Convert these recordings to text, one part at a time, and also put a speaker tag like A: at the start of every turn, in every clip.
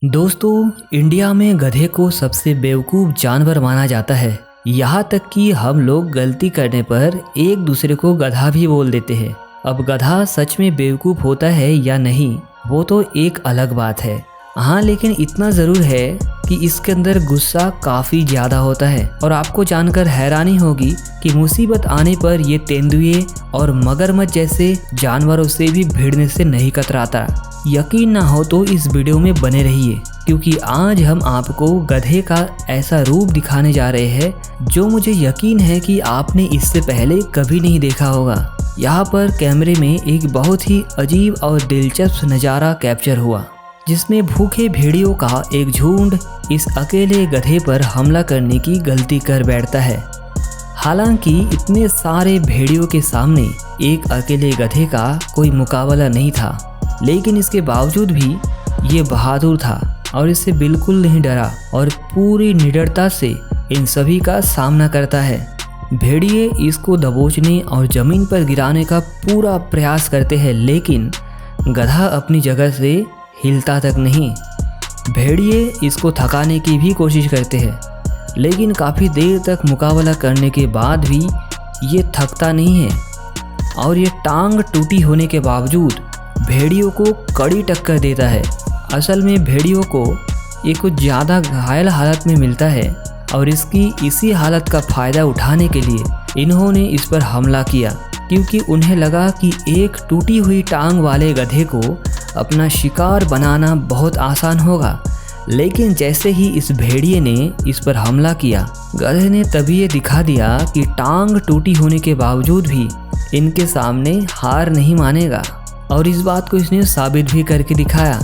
A: दोस्तों, इंडिया में गधे को सबसे बेवकूफ़ जानवर माना जाता है। यहाँ तक कि हम लोग गलती करने पर एक दूसरे को गधा भी बोल देते हैं। अब गधा सच में बेवकूफ़ होता है या नहीं, वो तो एक अलग बात है। हाँ, लेकिन इतना ज़रूर है कि इसके अंदर गुस्सा काफ़ी ज़्यादा होता है। और आपको जानकर हैरानी होगी कि मुसीबत आने पर ये तेंदुए और मगरमच्छ जैसे जानवरों से भी भिड़ने से नहीं कतराता। यकीन ना हो तो इस वीडियो में बने रहिए, क्योंकि आज हम आपको गधे का ऐसा रूप दिखाने जा रहे हैं जो मुझे यकीन है कि आपने इससे पहले कभी नहीं देखा होगा। यहाँ पर कैमरे में एक बहुत ही अजीब और दिलचस्प नज़ारा कैप्चर हुआ, जिसमें भूखे भेड़ियों का एक झुंड इस अकेले गधे पर हमला करने की गलती कर बैठता है। हालांकि इतने सारे भेड़ियों के सामने एक अकेले गधे का कोई मुकाबला नहीं था, लेकिन इसके बावजूद भी ये बहादुर था और इससे बिल्कुल नहीं डरा और पूरी निडरता से इन सभी का सामना करता है। भेड़िए इसको दबोचने और ज़मीन पर गिराने का पूरा प्रयास करते हैं, लेकिन गधा अपनी जगह से हिलता तक नहीं। भेड़िए इसको थकाने की भी कोशिश करते हैं, लेकिन काफ़ी देर तक मुकाबला करने के बाद भी ये थकता नहीं है और ये टांग टूटी होने के बावजूद भेड़ियों को कड़ी टक्कर देता है। असल में भेड़ियों को ये कुछ ज़्यादा घायल हालत में मिलता है और इसकी इसी हालत का फ़ायदा उठाने के लिए इन्होंने इस पर हमला किया, क्योंकि उन्हें लगा कि एक टूटी हुई टांग वाले गधे को अपना शिकार बनाना बहुत आसान होगा। लेकिन जैसे ही इस भेड़िए ने इस पर हमला किया, गधे ने तभी ये दिखा दिया कि टांग टूटी होने के बावजूद भी इनके सामने हार नहीं मानेगा, और इस बात को इसने साबित भी करके दिखाया।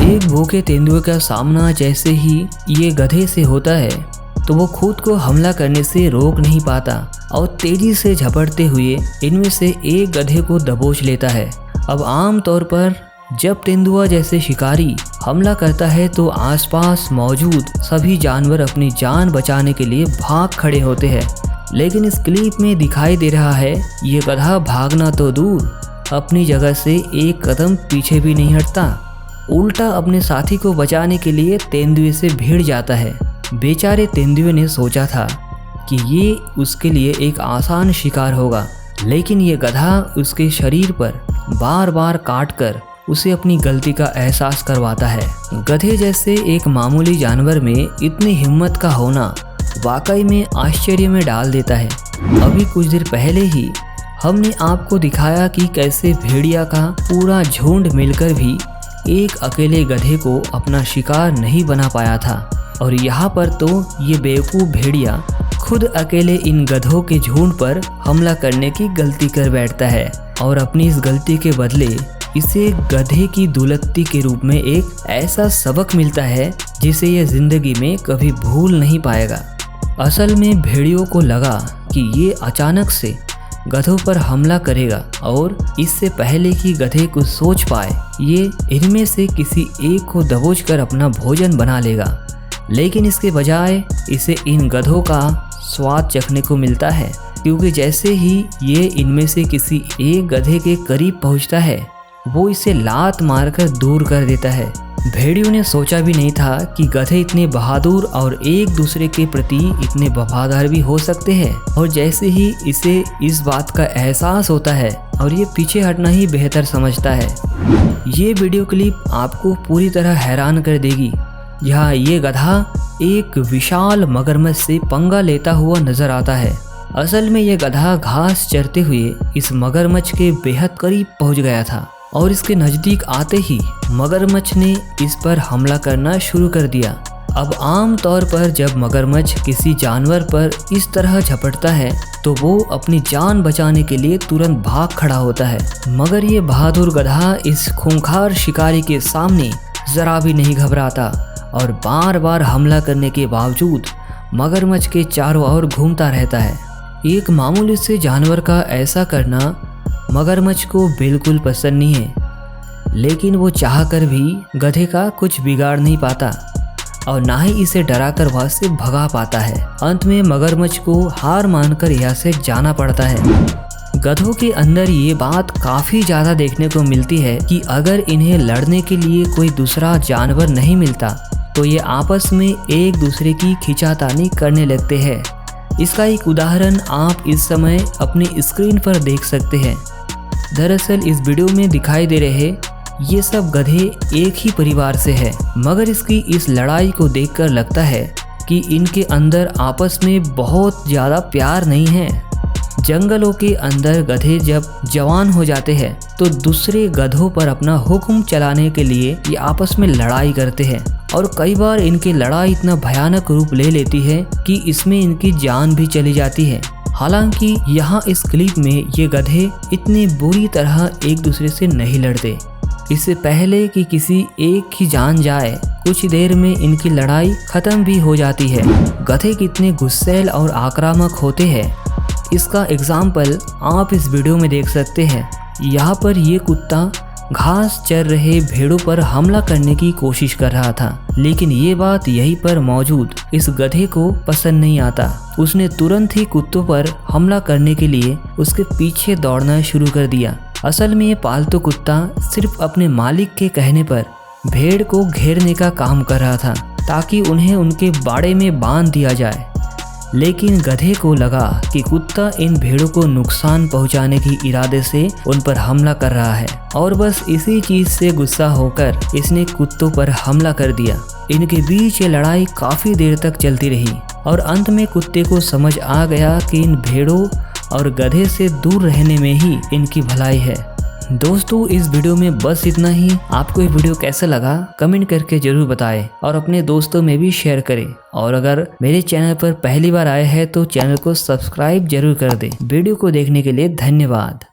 A: एक भूखे तेंदुए का सामना जैसे ही ये गधे से होता है तो वो खुद को हमला करने से रोक नहीं पाता और तेजी से झपटते हुए इनमें से एक गधे को दबोच लेता है। अब आम तौर पर जब तेंदुआ जैसे शिकारी हमला करता है तो आसपास मौजूद सभी जानवर अपनी जान बचाने के लिए भाग खड़े होते हैं, लेकिन इस क्लिप में दिखाई दे रहा है ये गधा भागना तो दूर, अपनी जगह से एक कदम पीछे भी नहीं हटता, उल्टा अपने साथी को बचाने के लिए तेंदुए से भिड़ जाता है। बेचारे तेंदुए ने सोचा था कि ये उसके लिए एक आसान शिकार होगा, लेकिन ये गधा उसके शरीर पर बार बार काटकर उसे अपनी गलती का एहसास करवाता है। गधे जैसे एक मामूली जानवर में इतनी हिम्मत का होना वाकई में आश्चर्य में डाल देता है। अभी कुछ देर पहले ही हमने आपको दिखाया कि कैसे भेड़िया का पूरा झुंड मिलकर भी एक अकेले गधे को अपना शिकार नहीं बना पाया था, और यहाँ पर तो ये बेवकूफ़ भेड़िया खुद अकेले इन गधों के झुंड पर हमला करने की गलती कर बैठता है और अपनी इस गलती के बदले इसे गधे की दुलत्ती के रूप में एक ऐसा सबक मिलता है जिसे ये जिंदगी में कभी भूल नहीं पाएगा। असल में भेड़ियों को लगा कि ये अचानक से गधों पर हमला करेगा और इससे पहले कि गधे कुछ सोच पाए ये इनमें से किसी एक को दबोचकर अपना भोजन बना लेगा, लेकिन इसके बजाय इसे इन गधों का स्वाद चखने को मिलता है, क्योंकि जैसे ही ये इनमें से किसी एक गधे के करीब पहुंचता है वो इसे लात मारकर दूर कर देता है। भेड़ियों ने सोचा भी नहीं था कि गधे इतने बहादुर और एक दूसरे के प्रति इतने वफादार भी हो सकते हैं, और जैसे ही इसे इस बात का एहसास होता है और ये पीछे हटना ही बेहतर समझता है। ये वीडियो क्लिप आपको पूरी तरह हैरान कर देगी, जहाँ ये गधा एक विशाल मगरमच्छ से पंगा लेता हुआ नजर आता है। असल में ये गधा घास चरते हुए इस मगरमच्छ के बेहद करीब पहुँच गया था और इसके नज़दीक आते ही मगरमच्छ ने इस पर हमला करना शुरू कर दिया। अब आम तौर पर जब मगरमच्छ किसी जानवर पर इस तरह झपटता है तो वो अपनी जान बचाने के लिए तुरंत भाग खड़ा होता है, मगर ये बहादुर गधा इस खूंखार शिकारी के सामने जरा भी नहीं घबराता और बार बार हमला करने के बावजूद मगरमच्छ के चारों ओर घूमता रहता है। एक मामूली से जानवर का ऐसा करना मगरमच्छ को बिल्कुल पसंद नहीं है, लेकिन वो चाहकर भी गधे का कुछ बिगाड़ नहीं पाता और ना ही इसे डराकर वहां से भगा पाता है। अंत में मगरमच्छ को हार मानकर यहाँ से जाना पड़ता है। गधों के अंदर ये बात काफी ज्यादा देखने को मिलती है कि अगर इन्हें लड़ने के लिए कोई दूसरा जानवर नहीं मिलता तो ये आपस में एक दूसरे की खींचातानी करने लगते हैं। इसका एक उदाहरण आप इस समय अपनी स्क्रीन पर देख सकते हैं। दरअसल इस वीडियो में दिखाई दे रहे ये सब गधे एक ही परिवार से है, मगर इसकी इस लड़ाई को देखकर लगता है कि इनके अंदर आपस में बहुत ज़्यादा प्यार नहीं है। जंगलों के अंदर गधे जब जवान हो जाते हैं तो दूसरे गधों पर अपना हुक्म चलाने के लिए ये आपस में लड़ाई करते हैं और कई बार इनकी लड़ाई इतना भयानक रूप ले लेती है कि इसमें इनकी जान भी चली जाती है। हालांकि यहाँ इस क्लिप में ये गधे इतनी बुरी तरह एक दूसरे से नहीं लड़ते। इससे पहले कि किसी एक की जान जाए कुछ देर में इनकी लड़ाई खत्म भी हो जाती है। गधे कितने गुस्सैल और आक्रामक होते हैं इसका एग्जाम्पल आप इस वीडियो में देख सकते हैं। यहाँ पर ये कुत्ता घास चर रहे भेड़ों पर हमला करने की कोशिश कर रहा था, लेकिन ये बात यहीं पर मौजूद इस गधे को पसंद नहीं आता। उसने तुरंत ही कुत्तों पर हमला करने के लिए उसके पीछे दौड़ना शुरू कर दिया। असल में ये पालतू कुत्ता सिर्फ अपने मालिक के कहने पर भेड़ को घेरने का काम कर रहा था ताकि उन्हें उनके बाड़े में बांध दिया जाए, लेकिन गधे को लगा कि कुत्ता इन भेड़ों को नुकसान पहुंचाने की इरादे से उन पर हमला कर रहा है और बस इसी चीज से गुस्सा होकर इसने कुत्तों पर हमला कर दिया। इनके बीच ये लड़ाई काफी देर तक चलती रही और अंत में कुत्ते को समझ आ गया कि इन भेड़ों और गधे से दूर रहने में ही इनकी भलाई है। दोस्तों इस वीडियो में बस इतना ही। आपको ये वीडियो कैसा लगा कमेंट करके जरूर बताएं और अपने दोस्तों में भी शेयर करें। और अगर मेरे चैनल पर पहली बार आए हैं तो चैनल को सब्सक्राइब जरूर कर दें। वीडियो को देखने के लिए धन्यवाद।